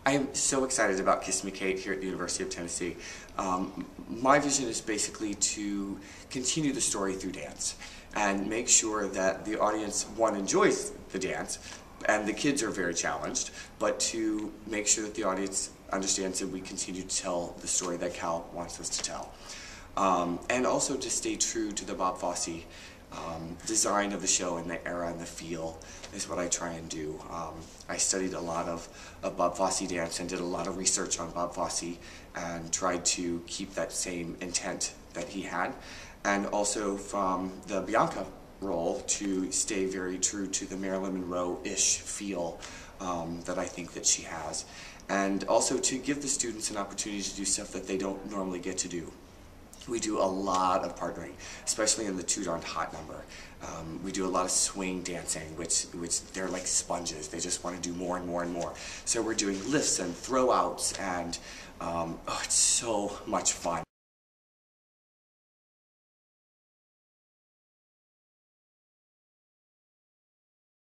I am so excited about Kiss Me Kate here at the University of Tennessee. My vision is basically to continue the story through dance and make sure that the audience, one, enjoys the dance, and the kids are very challenged, but to make sure that the audience understands that we continue to tell the story that Cal wants us to tell. And also to stay true to the Bob Fosse design of the show and the era and the feel is what I try and do. I studied a lot of Bob Fosse dance and did a lot of research on Bob Fosse and tried to keep that same intent that he had. And also from the Bianca role to stay very true to the Marilyn Monroe-ish feel that I think that she has. And also to give the students an opportunity to do stuff that they don't normally get to do. We do a lot of partnering, especially in the Too Darned Hot number. We do a lot of swing dancing, which they're like sponges. They just want to do more and more and more. So we're doing lifts and throwouts, and it's so much fun.